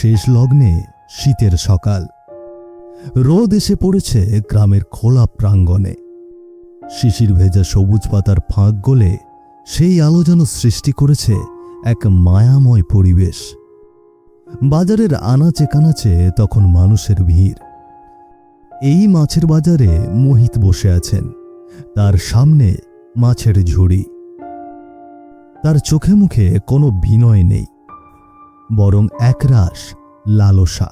শেষ লগ্নে শীতের সকাল। রোদ এসে পড়েছে গ্রামের খোলা প্রাঙ্গণে। শিশির ভেজা সবুজ পাতার ফাঁক গলে সেই আলো যেন সৃষ্টি করেছে এক মায়াময় পরিবেশ। বাজারের আনাচে কানাচে তখন মানুষের ভিড়। এই মাছের বাজারে মোহিত বসে আছেন, তার সামনে মাছের ঝুড়ি। তার চোখে মুখে কোনো বিনয় নেই, বরং একরাশ লালসা।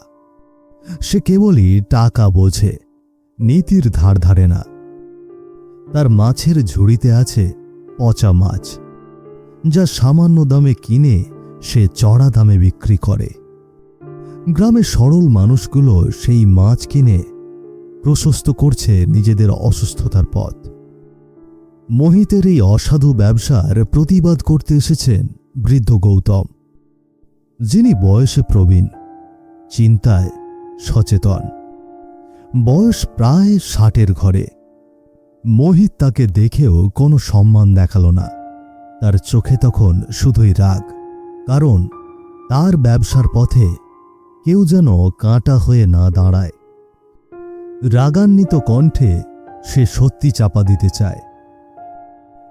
সে কেবলই টাকা বোঝে, নীতির ধার ধারে না। তার মাছের ঝুড়িতে আছে পচা মাছ, যা সামান্য দামে কিনে সে চড়া দামে বিক্রি করে। গ্রামের সরল মানুষগুলো সেই মাছ কিনে প্রশস্ত করছে নিজেদের অসুস্থতার পথ। মোহিতের এই অসাধু ব্যবসার প্রতিবাদ করতে এসেছেন বৃদ্ধ গৌতম, যিনি বয়সে প্রবীণ, চিন্তায় সচেতন। বয়স প্রায় ৬০-এর ঘরে। মোহিত তাকে দেখেও কোনো সম্মান দেখাল না। তার চোখে তখন শুধুই রাগ, কারণ তার ব্যবসার পথে কেউ যেন কাঁটা হয়ে না দাঁড়ায়। রাগান্বিত কণ্ঠে সে সত্যি চাপা দিতে চায়।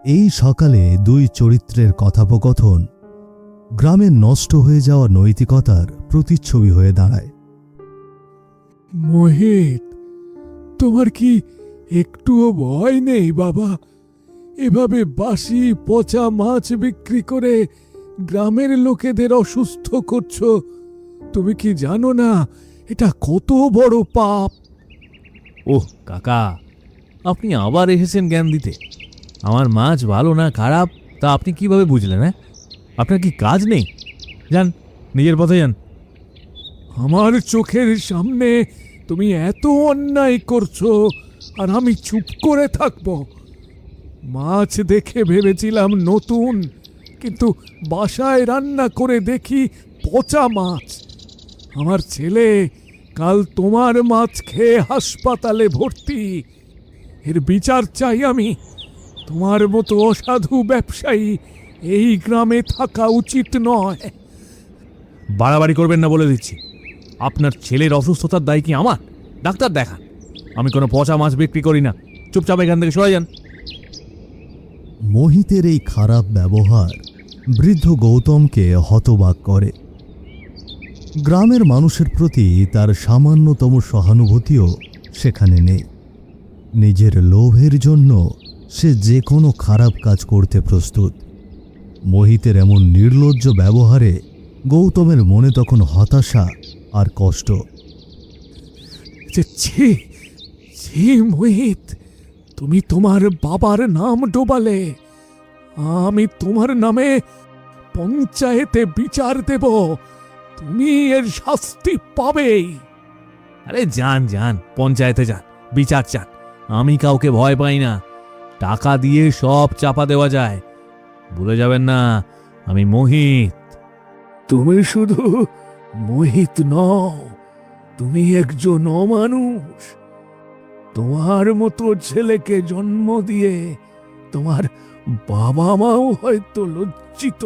এই সকালে দুই চরিত্রের কথোপকথন গ্রামের নষ্ট হয়ে যাওয়া নৈতিকতার প্রতিচ্ছবি হয়ে দাঁড়ায়। মোহিত, তোমার কি একটুও ভয় নেই বাবা? এভাবে বাসি পচা মাছ বিক্রি করে গ্রামের লোকেদের অসুস্থ করছো। তুমি কি জানো না এটা কত বড় পাপ? ওহ কাকা, আপনি আবার এসেছেন জ্ঞান দিতে। আমার মাছ ভালো না খারাপ তা আপনি কিভাবে বুঝলেন? হ্যাঁ, আপনার কি কাজ নেই? যান, নিজের পথে যান। আমার চোখের সামনে তুমি এত অন্যায় করছো আর আমি চুপ করে থাকব? মাছ দেখে ভেবেছিলাম নতুন, কিন্তু বাসায় রান্না করে দেখি পচা মাছ। আমার ছেলে কাল তোমার মাছ খেয়ে হাসপাতালে ভর্তি। এর বিচার চাই আমি। তোমার মতো অসাধু ব্যবসায়ী এই গ্রামে থাকা উচিত নয়। বাড়াবাড়ি করবেন না বলে দিচ্ছি। আপনার ছেলের অসুস্থতার দায় কি আমার? ডাক্তার দেখান। আমি কোনো পচা মাছ বিক্রি করি না। চুপচাপ এখান থেকে সরে যান। মোহিতের এই খারাপ ব্যবহার বৃদ্ধ গৌতমকে হতবাক করে। গ্রামের মানুষের প্রতি তার সামান্যতম সহানুভূতিও সেখানে নেই। নিজের লোভের জন্য সে যে কোনো খারাপ কাজ করতে প্রস্তুত। মোহিতের এমন নির্লজ্জ ব্যবহারে গৌতমের মনে তখন হতাশা আর কষ্ট। ছি ছি মোহিত, তুমি তোমার বাবার নাম ডোবালে। আমি তোমার নামে পঞ্চায়েতে বিচার দেব। তুমি এর শাস্তি পাবেই। আরে যান যান, পঞ্চায়েতে যান, বিচার চান। আমি কাউকে ভয় পাই না। টাকা দিয়ে সব চাপা দেওয়া যায়। ভুলে যাবেন না, আমি মোহিত। তুমি শুধু মোহিত নও, তুমি একজন অমানুষ। তোমার মতো ছেলেকে জন্ম দিয়ে তোমার বাবা মাও হয়তো লজ্জিত।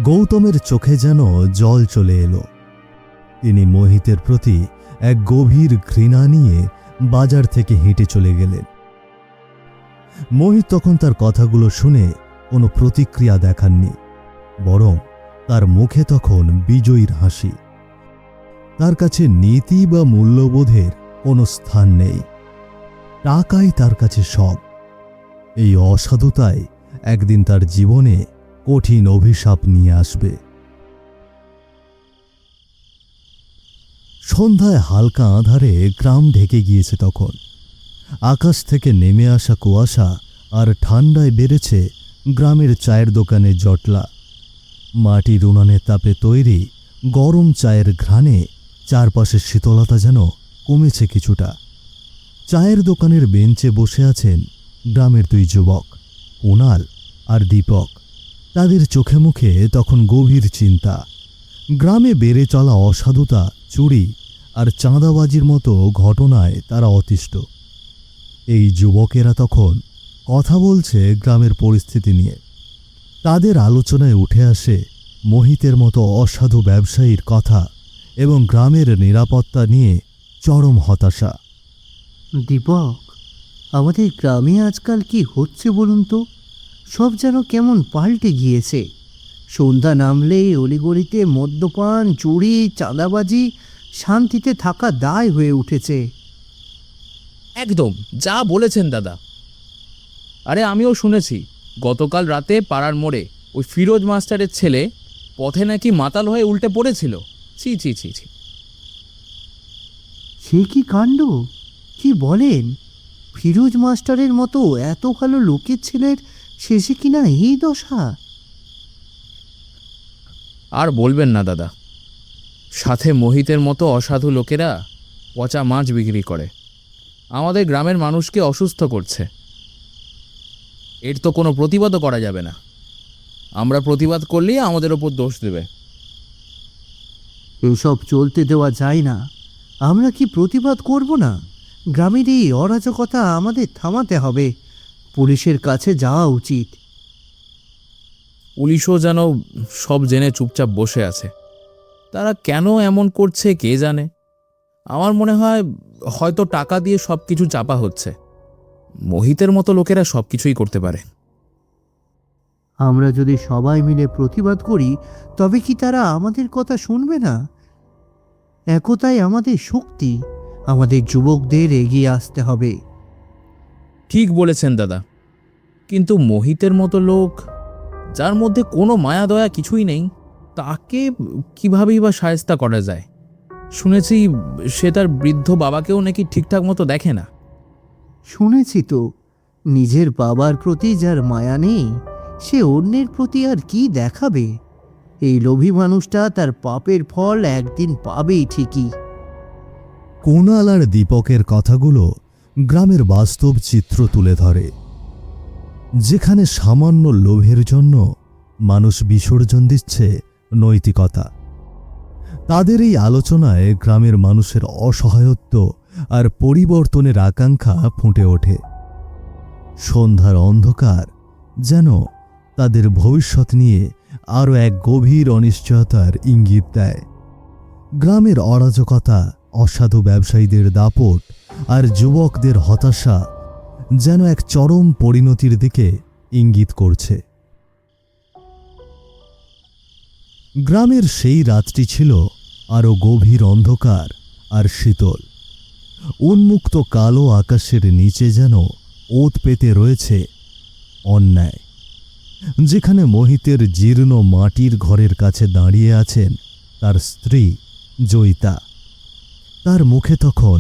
গৌতমের চোখে যেন জল চলে এলো। তিনি মোহিতের প্রতি এক গভীর ঘৃণা নিয়ে বাজার থেকে হেঁটে চলে গেলেন। মোহিত তখন তার কথাগুলো শুনে কোনো প্রতিক্রিয়া দেখাননি, বরং তার মুখে তখন বিজয়ীর হাসি। তার কাছে নীতি বা মূল্যবোধের কোনো স্থান নেই। টাকাই তার কাছে সব। এই অসাধুতায় একদিন তার জীবনে কঠিন অভিশাপ নিয়ে আসবে। সন্ধ্যায় হালকা আঁধারে গ্রাম ঢেকে গিয়েছে তখন। আকাশ থেকে নেমে আসা কুয়াশা আর ঠান্ডায় বেড়েছে গ্রামের চায়ের দোকানের জটলা। মাটির উনানের তাপে তৈরি গরম চায়ের ঘ্রাণে চারপাশের শীতলতা যেন কমেছে কিছুটা। চায়ের দোকানের বেঞ্চে বসে আছেন গ্রামের দুই যুবক, কুণাল আর দীপক। তাদের চোখে মুখে তখন গভীর চিন্তা। গ্রামে বেড়ে চলা অসাধুতা, চুরি আর চাঁদাবাজির মতো ঘটনায় তারা অতিষ্ঠ। এই যুবকেরা তখন কথা বলছে গ্রামের পরিস্থিতি নিয়ে। তাদের আলোচনায় উঠে আসে মোহিতের মতো অসাধু ব্যবসায়ীর কথা এবং গ্রামের নিরাপত্তা নিয়ে চরম হতাশা। দীপক, আমাদের গ্রামে আজকাল কি হচ্ছে বলুন তো? সব যেন কেমন পাল্টে গিয়েছে। সন্ধ্যা নামলেই অলিগলিতে মদ্যপান, চুরি, চাঁদাবাজি, শান্তিতে থাকা দায় হয়ে উঠেছে। একদম যা বলেছেন দাদা। আরে আমিও শুনেছি গতকাল রাতে পাড়ার মোড়ে ওই ফিরোজ মাস্টারের ছেলে পথে নাকি মাতাল হয়ে উল্টে পড়েছিল। ছি ছি ছি ছি। সে কি কাণ্ড! কি বলেন? ফিরোজ মাস্টারের মতো এত ভালো লোকের ছেলের শেষে কিনা এই দশা! আর বলবেন না দাদা, সাথে মোহিতের মতো অসাধু লোকেরা পচা মাছ বিক্রি করে আমাদের গ্রামের মানুষকে অসুস্থ করছে। এর তো কোনো প্রতিবাদও করা যাবে না। আমরা প্রতিবাদ করলেই আমাদের ওপর দোষ দেবে। এসব চলতে দেওয়া যায় না। আমরা কি প্রতিবাদ করব না? গ্রামের এই অরাজকতা আমাদের থামাতে হবে। পুলিশের কাছে যাওয়া উচিত। পুলিশও যেন সব জেনে চুপচাপ বসে আছে। তারা কেন এমন করছে কে জানে। আমার মনে হয় হয়তো টাকা দিয়ে সব কিছু চাপা হচ্ছে। মোহিতের মতো লোকেরা সব কিছুই করতে পারে। আমরা যদি সবাই মিলে প্রতিবাদ করি তবে কি তারা আমাদের কথা শুনবে না? একতাই আমাদের শক্তি। আমাদের যুবকদের এগিয়ে আসতে হবে। ঠিক বলেছেন দাদা, কিন্তু মোহিতের মতো লোক, যার মধ্যে কোনো মায়া দয়া কিছুই নেই, তাকে কিভাবেই বা শায়েস্তা করা যায়? শুনেছি সে তার বৃদ্ধ বাবাকেও নাকি ঠিকঠাক মতো দেখে না। শুনেছি তো, নিজের বাবার প্রতি যার মায়া নেই সে অন্যের প্রতি আর কি দেখাবে? এই লোভী মানুষটা তার পাপের ফল একদিন পাবেই ঠিকই। কুণাল আর দীপকের কথাগুলো গ্রামের বাস্তব চিত্র তুলে ধরে, যেখানে সামান্য লোভের জন্য মানুষ বিসর্জন দিচ্ছে নৈতিকতা। তাদের এই আলোচনায় গ্রামের মানুষের অসহায়ত্ব আর পরিবর্তনের আকাঙ্ক্ষা ফুটে ওঠে। সন্ধ্যার অন্ধকার যেন তাদের ভবিষ্যৎ নিয়ে আরও এক গভীর অনিশ্চয়তার ইঙ্গিত দেয়। গ্রামের অরাজকতা, অসাধু ব্যবসায়ীদের দাপট আর যুবকদের হতাশা যেন এক চরম পরিণতির দিকে ইঙ্গিত করছে। গ্রামের সেই রাতটি ছিল আরও গভীর অন্ধকার আর শীতল। উন্মুক্ত কালো আকাশের নিচে যেন ওত পেতে রয়েছে অন্যায়। যেখানে মোহিতের জীর্ণ মাটির ঘরের কাছে দাঁড়িয়ে আছেন তার স্ত্রী জয়িতা। তার মুখে তখন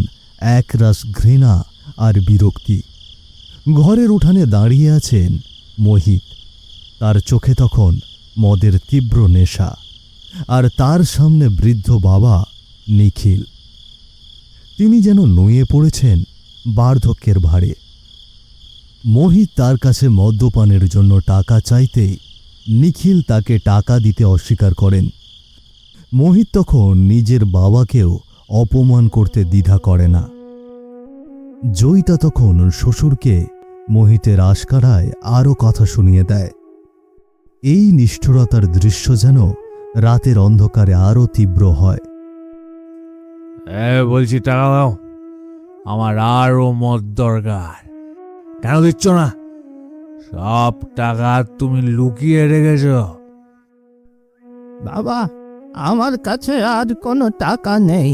একরাশ ঘৃণা আর বিরক্তি। ঘরের উঠানে দাঁড়িয়ে আছেন মোহিত। তার চোখে তখন মদের তীব্র নেশা, আর তার সামনে বৃদ্ধ বাবা নিখিল। তিনি যেন নুয়ে পড়েছেন বার্ধক্যের ভারে। মোহিত তার কাছে মদ্যপানের জন্য টাকা চাইতেই নিখিল তাকে টাকা দিতে অস্বীকার করেন। মোহিত তখন নিজের বাবাকেও অপমান করতে দ্বিধা করে না। জয়িতা তখন শ্বশুরকে মোহিতের আশকারায় আরও কথা শুনিয়ে দেয়। এই নিষ্ঠুরতার দৃশ্য যেন রাতের অন্ধকারে আরও তীব্র হয়। বলছি টাকা দাও, আমার আরো মদ দরকার। কেন দিচ্ছ না? সব টাকা তুমি লুকিয়ে রেখেছ। বাবা, আমার কাছে আর কোনো টাকা নেই।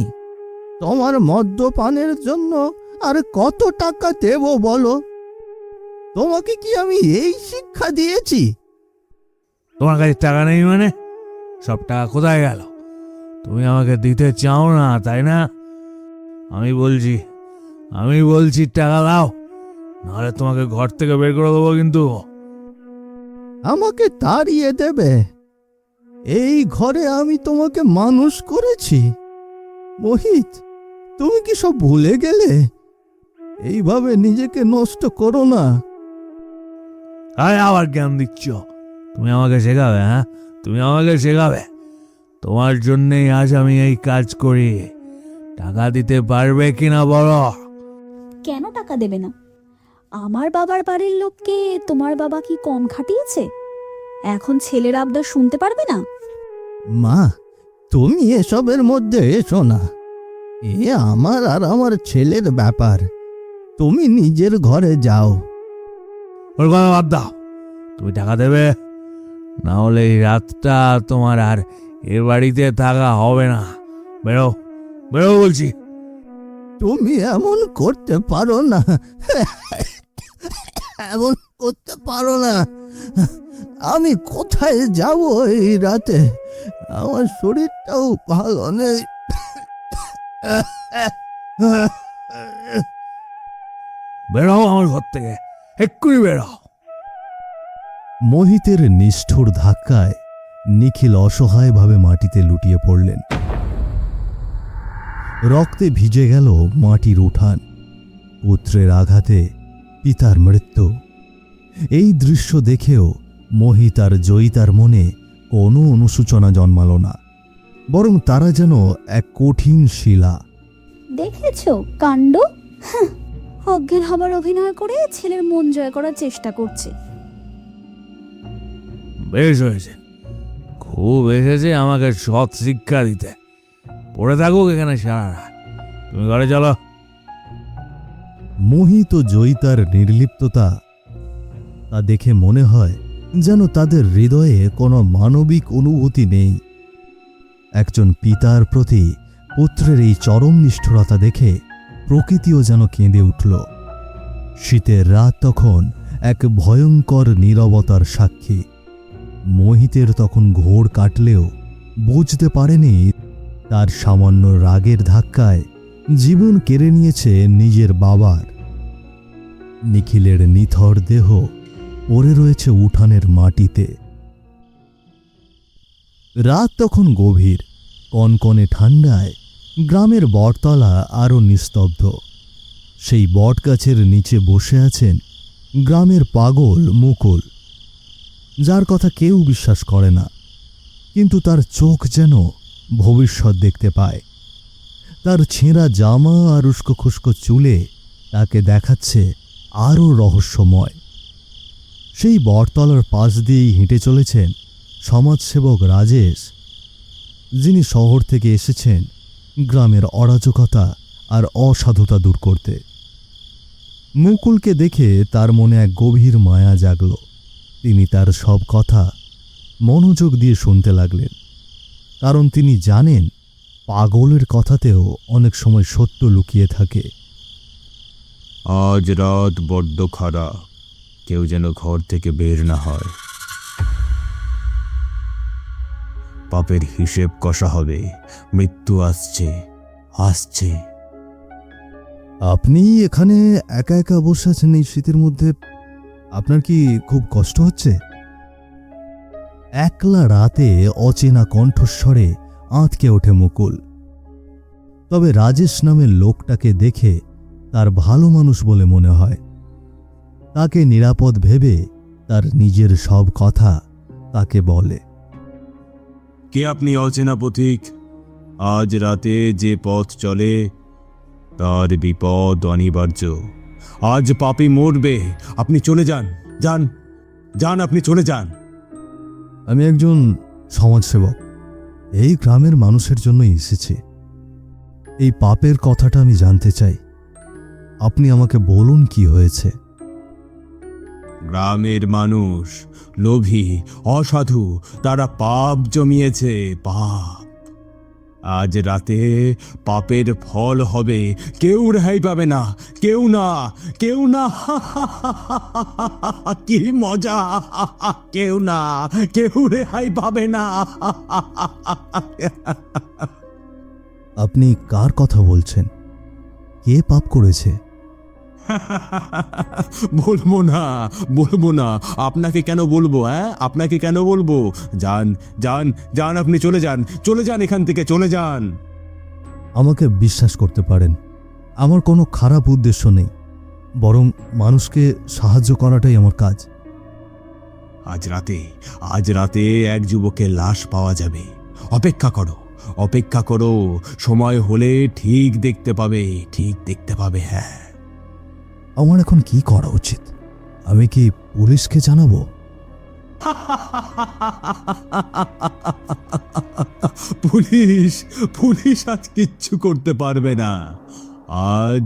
তোমার মদ্যপানের জন্য আর কত টাকা দেব বলো? তোমাকে কি আমি এই শিক্ষা দিয়েছি? তোমার কাছে টাকা নেই মানে? সব টাকা কোথায় গেল? তুমি আমাকে দিতে চাও না, তাই না? আমি বলছি টাকা দাও, নাহলে তোমাকে ঘর থেকে বের করে দেবো। কিন্তু আমাকে তাড়িয়ে দেবে? এই ঘরে আমি তোমাকে মানুষ করেছি। মোহিত, তুমি কি সব ভুলে গেলে? এইভাবে নিজেকে নষ্ট করো না। আরে আবার জ্ঞান দিচ্ছ? তুমি আমাকে শেখাবে? হ্যাঁ, তুমি আমাকে শেখাবে? তোমার জন্যেই আজ আমি এই কাজ করি। টাকা দিতে পারবে কিনা বলো? কেন টাকা দেবে না? আমার বাবার বাড়ির লোককে তোমার বাবা কি কম খাটিয়েছে? এখন ছেলের আবদার শুনতে পারবে না? মা, তুমি এসবের মধ্যে এসো না। এ আমার আর আমার ছেলের ব্যাপার। তুমি নিজের ঘরে যাও। ওর কথা বাদ দাও। তুমি টাকা দেবে, না হলে এই রাতটা তোমার আর এ বাড়িতে থাকা হবে না। বেরো, বেরো বলছি। তুমি এমন করতে পারো না, এমন করতে পারো না। আমি কোথায় যাব এই রাতে? আমার শরীরটাও ভালো নেই। বেরো আমার ঘর থেকে, এক্ষুনি বেরো। মোহিতের নিষ্ঠুর ধাক্কায় নিখিল অসহায়ভাবে মাটিতে লুটিয়ে পড়লেন। রক্তে ভিজে গেল মাটির উঠান। পুত্রের আঘাতে পিতার মৃত্যু। এই দৃশ্য দেখেও মোহিত আর জয়িতার মনে কোনো অনুশোচনা জন্মাল না, বরং তারা যেন এক কঠিন শিলা। দেখেছো কাণ্ড? হাহ, অজ্ঞান হবার অভিনয় করে ছেলের মন জয় করার চেষ্টা করছে। বেশ হয়েছে, খুব এসেছে আমাকে সৎ শিক্ষা দিতে। পড়ে থাকুক এখানে সারা রাত। তুমি ঘরে চলো। মোহিত ও জয়িতার নির্লিপ্ততা তা দেখে মনে হয় যেন তাদের হৃদয়ে কোনো মানবিক অনুভূতি নেই। একজন পিতার প্রতি পুত্রের এই চরম নিষ্ঠুরতা দেখে প্রকৃতিও যেন কেঁদে উঠল। শীতের রাত তখন এক ভয়ঙ্কর নীরবতার সাক্ষী। মোহিতের তখন ঘোর কাটলেও বুঝতে পারেনি তার সামান্য রাগের ধাক্কায় জীবন কেড়ে নিয়েছে নিজের বাবার। নিখিলের নিথর দেহ পড়ে রয়েছে উঠানের মাটিতে। রাত তখন গভীর। কনকনে ঠান্ডায় গ্রামের বটতলা আরও নিস্তব্ধ। সেই বটগাছের নিচে বসে আছেন গ্রামের পাগল মুকুল, যার কথা কেউ বিশ্বাস করে না, কিন্তু তার চোখ যেন ভবিষ্যৎ দেখতে পায়। তার ছেঁড়া জামা আর উস্কো খুস্কো চুলে তাকে দেখাচ্ছে আরও রহস্যময়। সেই বটতলার পাশ দিয়েই হেঁটে চলেছেন সমাজসেবক রাজেশ, যিনি শহর থেকে এসেছেন গ্রামের অরাজকতা আর অসাধুতা দূর করতে। মুকুলকে দেখে তার মনে এক গভীর মায়া জাগল। তিনি তার সব কথা মনোযোগ দিয়ে শুনতে লাগলেন, কারণ তিনি জানেন পাগলের কথাতেও অনেক সময় সত্য লুকিয়ে থাকে। আজ রাত বড্ড খারাপ, কেউ যেন ঘর থেকে বের না হয়। পাপের হিসেব কষা হবে, মৃত্যু আসছে আসছে। আপনি এখানে একা একা বসে আছেন এই শীতের মধ্যে, আপনার কি খুব কষ্ট হচ্ছে? একলা রাতে অচেনা কণ্ঠস্বরে আঁতকে ওঠে মুকুল। তবে রাজেশ নামের লোকটাকে দেখে তার ভালো মানুষ বলে মনে হয়। তাকে নিরাপদ ভেবে তার নিজের সব কথা তাকে বলে। কে আপনি অচেনা পথিক? আজ রাতে যে পথ চলে তার বিপদ অনিবার্য। আজ পাপী মরবে। আপনি চলে যান, যান যান, আপনি চলে যান। আমি একজন সমাজসেবক, এই গ্রামের মানুষের জন্যই এসেছি। এই পাপের কথাটা আমি জানতে চাই। আপনি আমাকে বলুন কি হয়েছে। গ্রামের মানুষ লোভী, অসাধু, তারা পাপ জমিয়েছে, পাপ। আজ রাতে পাপের ফল হবে। কেউ রেহাই পাবে না, কেউ না, কেউ না। কি মজা! কেউ না, কেউ রেহাই পাবে না। আপনি কার কথা বলছেন? কে পাপ করেছে? বলবো না, বলবো না। আপনাকে কেন বলবো? আপনাকে কেন বলবো? যান যান যান, আপনি চলে যান, চলে যান এখান থেকে, চলে যান। আমাকে বিশ্বাস করতে পারেন, আমার কোনো খারাপ উদ্দেশ্য নেই, বরং মানুষকে সাহায্য করাটাই আমার কাজ। আজ রাতে এক যুবকের লাশ পাওয়া যাবে। অপেক্ষা করো, অপেক্ষা করো। সময় হলে ঠিক দেখতে পাবে, ঠিক দেখতে পাবে। হ্যাঁ, আমার এখন কি করা উচিত? আমি কি পুলিশকে জানাবো? পুলিশ পুলিশ আজ কিচ্ছু করতে পারবে না। আজ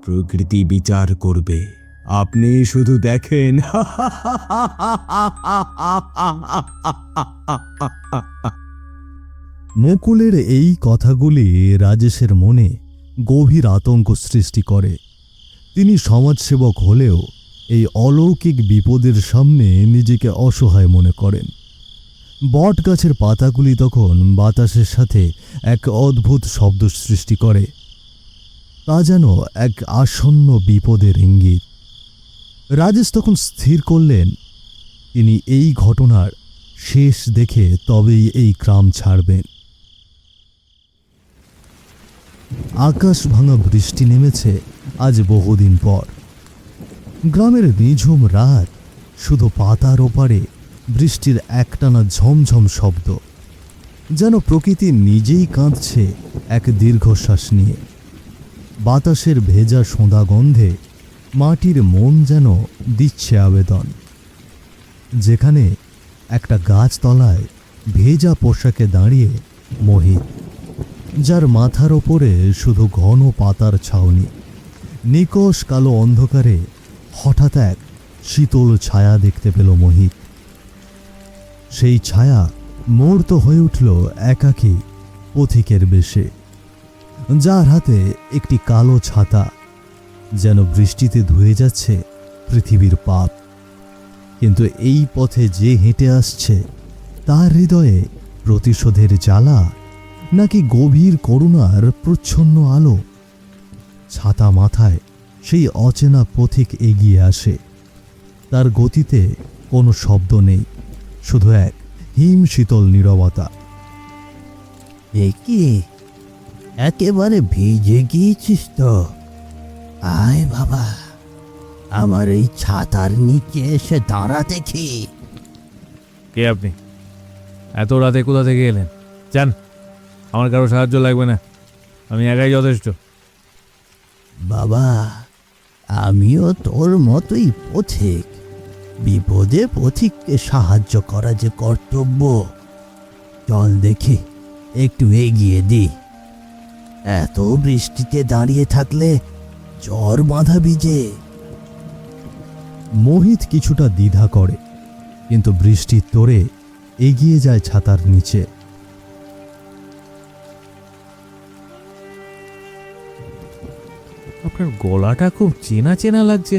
প্রকৃতি বিচার করবে, আপনি শুধু দেখেন। মুকুলের এই কথাগুলি রাজেশের মনে গভীর আতঙ্ক সৃষ্টি করে। তিনি সমাজসেবক হলেও এই অলৌকিক বিপদের সামনে নিজেকে অসহায় মনে করেন। বট গাছের পাতাগুলি তখন বাতাসের সাথে এক অদ্ভুত শব্দ সৃষ্টি করে, তা যেন এক আসন্ন বিপদের ইঙ্গিত। রাজেশ তখন স্থির করলেন তিনি এই ঘটনার শেষ দেখে তবেই এই গ্রাম ছাড়বেন। আকাশ ভাঙা বৃষ্টি নেমেছে আজ বহুদিন পর। গ্রামের নিঝুম রাত, শুধু পাতার ওপারে বৃষ্টির একটানা ঝমঝম শব্দ, যেন প্রকৃতি নিজেই কাঁদছে এক দীর্ঘশ্বাস নিয়ে। বাতাসের ভেজা সোঁদা গন্ধে মাটির মন যেন দিচ্ছে আবেদন। যেখানে একটা গাছতলায় ভেজা পোশাকে দাঁড়িয়ে মোহিত, যার মাথার ওপরে শুধু ঘন পাতার ছাউনি, নিকষ কালো অন্ধকারে হঠাৎ এক শীতল ছায়া দেখতে পেল মোহিত। সেই ছায়া মূর্ত হয়ে উঠল একাকী পথিকের বেশে, যার হাতে একটি কালো ছাতা, যেন বৃষ্টিতে ধুয়ে যাচ্ছে পৃথিবীর পাপ। কিন্তু এই পথে যে হেঁটে আসছে তার হৃদয়ে প্রতিশোধের জ্বালা নাকি গভীর করুণার প্রচ্ছন্ন আলো। ছাতা মাথায় সেই অচেনা পথিক এগিয়ে আসে। তার গতিতে কোনো শব্দ নেই, শুধু এক হিম শীতল নীরবতা। কি একেবারে ভিজে গিয়েছিস তো? আয় বাবা, আমার এই ছাতার নিচে এসে দাঁড়া দেখি। কে আপনি? এত রাতে কোথা থেকে এলেন? যান, আমার কারো সাহায্য লাগবে না, আমি একাই যথেষ্ট। বাবা, আমিও তোর মতোই পথিক। বিপদে পথিককে সাহায্য করা যে কর্তব্য। চল দেখি একটু এগিয়ে দি। এত বৃষ্টিতে দাঁড়িয়ে থাকলে জ্বর বাঁধা ভিজে। মোহিত কিছুটা দ্বিধা করে, কিন্তু বৃষ্টির তোড়ে এগিয়ে যায় ছাতার নিচে। আপনার গলাটা খুব চেনা চেনা লাগছে।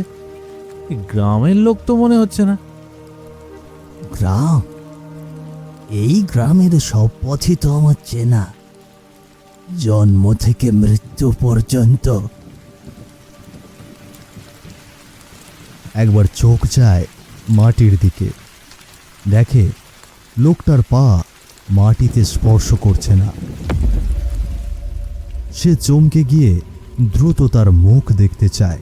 এই গ্রামের লোক তো মনে হচ্ছে না। গ্রাম? এই গ্রামের সব পথই তো আমার চেনা, জন্ম থেকে মৃত্যু পর্যন্ত। একবার চোখ যায় মাটির দিকে, দেখে লোকটার পা মাটিতে স্পর্শ করছে না। সে চমকে গিয়ে দ্রুত তার মুখ দেখতে চায়।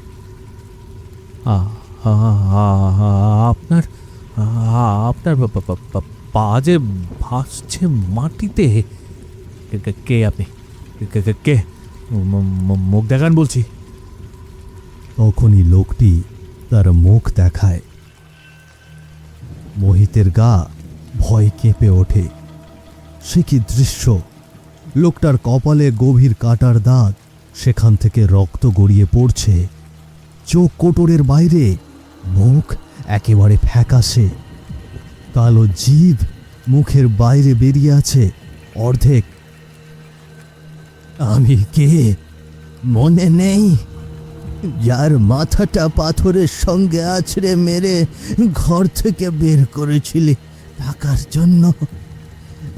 আপনার আপনার পা যে ভাসছে মাটিতে। কে আপনি? কে? মুখ দেখান বলছি। তখনই লোকটি তার মুখ দেখায়। মোহিতের গা ভয় কেঁপে ওঠে। সে কি দৃশ্য! লোকটার কপালে গভীর কাটার দাগ, সেখান থেকে রক্ত গড়িয়ে পড়ছে। চোখ কোটরের বাইরে, মুখ একেবারে ফ্যাকাশে। কালো জিভ মুখের বাইরে বেরিয়ে আছে অর্ধেক। আমি কে মনে নেই? যার মাথাটা পাথরের সঙ্গে আছড়ে মেরে ঘর থেকে বের করেছিলি টাকার জন্য।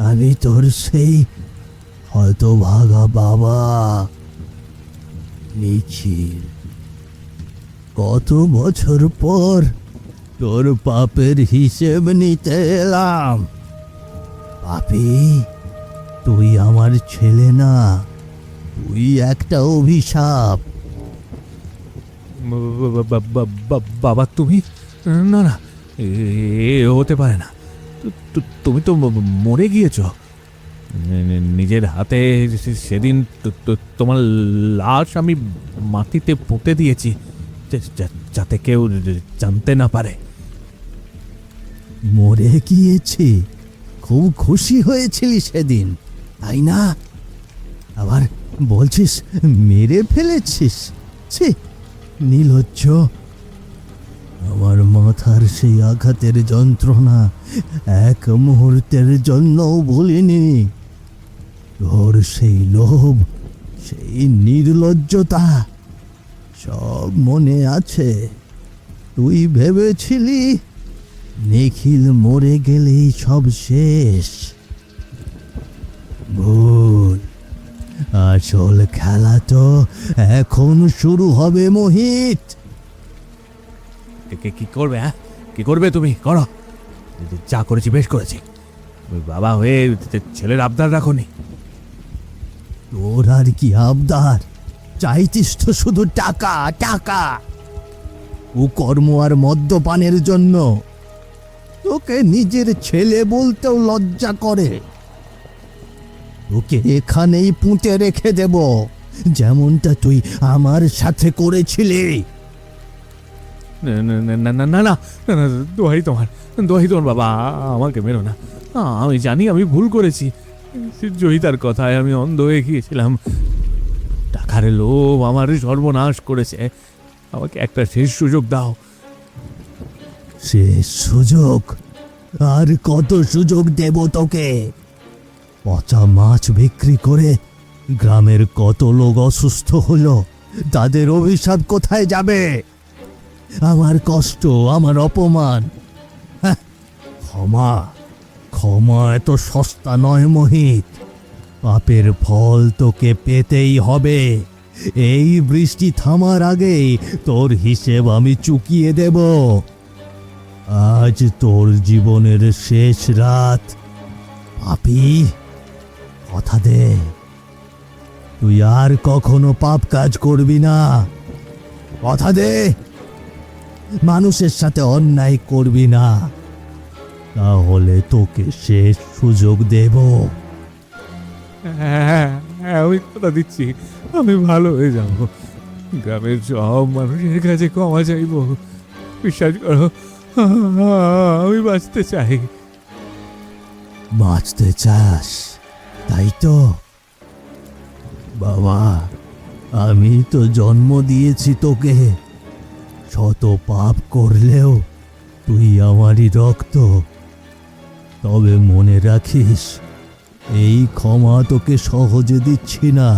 আমি তোর সেই হতভাগা বাবা নিখিল। কত বছর পর তোর পাপের হিসেব নিতে এলাম। পাপী, তুই আমার ছেলে না, তুই একটা অভিশাপ। বাবা তুমি? না না, এ হতে পারে না। তুমি তো মরে গিয়েছ। নিজের হাতে সেদিন তোমার লাশ আমি মাটিতে পুঁতে দিয়েছি, যাতে কেউ জানতে না পারে। মরে গিয়েছি? খুব খুশি হয়েছিলি সেদিন, তাই না? আবার বলছিস মেরে ফেলেছিস? ছি, নির্লজ্জ! আমার মাথার সেই আঘাতের যন্ত্রণা এক মুহূর্তের জন্যও ভুলিনি। তোর সেই লোভ, সেই নির্লজ্জতা সব মনে আছে। তুই ভেবেছিলি নিখিল মরে গেলেই সব শেষ। ভুল। আসল খেলা তো এখন শুরু হবে, মোহিত। কি করবে? হ্যাঁ, কি করবে তুমি? করো, যা করেছি বেশ করেছি। ওই বাবা হয়ে ছেলের আবদার রাখোনি। তোর আর কি আবদার? চাইতিস তো শুধু টাকা, টাকা, ও কর্ম আর মদ্যপানের জন্য। তোকে নিজের ছেলে বলতেও লজ্জা করে। তোকে এখানেই পুঁতে রেখে দেব, যেমনটা তুই আমার সাথে করেছিলি। না না না না না না না, দোহাই তোমার, দোহাই তোমার বাবা, আমাকে মেরো না। আমি জানি আমি ভুল করেছি। জয়িতার কথায় আমি অন্ধ হয়ে গিয়েছিলাম। টাকার লোভ আমার সর্বনাশ করেছে। আমাকে একটা শেষ সুযোগ দাও। শেষ সুযোগ? আর কত সুযোগ দেব তোকে? পচা মাছ বিক্রি করে গ্রামের কত লোক অসুস্থ হলো, তাদের অভিশাপ কোথায় যাবে? আমার কষ্ট, আমার অপমান, হ্যাঁ, ক্ষমা, ক্ষমা এত সস্তা নয় মোহিত। পাপের ফল তোকে পেতেই হবে। এই বৃষ্টি থামার আগেই তোর হিসেব আমি চুকিয়ে দেব। আজ তোর জীবনের শেষ রাত। পাপী, কথা দে, তুই আর কখনো পাপ কাজ করবি না। কথা দে, মানুষের সাথে অন্যায় করবি না। তাহলে তোকে শেষ সুযোগ দেব। হ্যাঁ, আমি কথা দিচ্ছি, আমি ভালো হয়ে যাব। গ্রামের সব মানুষের কাছে ক্ষমা চাইব। বিশ্বাস করো, আমি বাঁচতে চাই। বাঁচতে চাস, তাই তো? বাবা, আমি তো জন্ম দিয়েছি তোকে। শত পাপ করলেও তুই আমারই রক্ত। তবে মনে রাখিস, এই ক্ষমা তোকে সহজে দিচ্ছি না।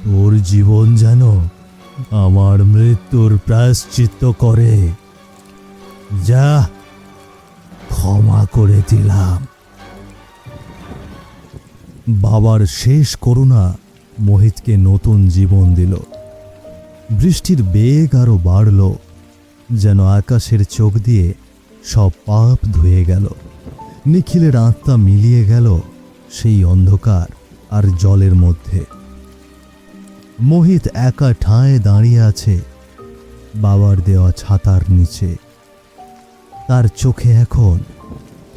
তোর জীবন যেন আমার মৃত্যুর প্রায়শ্চিত্ত করে। যা, ক্ষমা করে দিলাম। বাবার শেষ করুণা মোহিতকে নতুন জীবন দিল। বৃষ্টির বেগ আরো বাড়ল, যেন আকাশের চোখ দিয়ে সব পাপ ধুয়ে গেল। নিখিলের আত্মা মিলিয়ে গেল সেই অন্ধকার আর জলের মধ্যে। মোহিত একা ঠায় দাঁড়িয়ে আছে বাবার দেওয়া ছাতার নিচে। তার চোখে এখন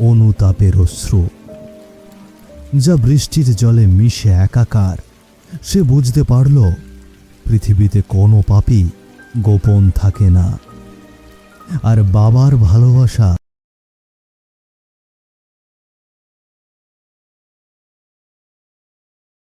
অনুতাপের অশ্রু, যা বৃষ্টির জলে মিশে একাকার। সে বুঝতে পারল, পৃথিবীতে কোনো পাপই গোপন থাকে না, আর বাবার ভালোবাসা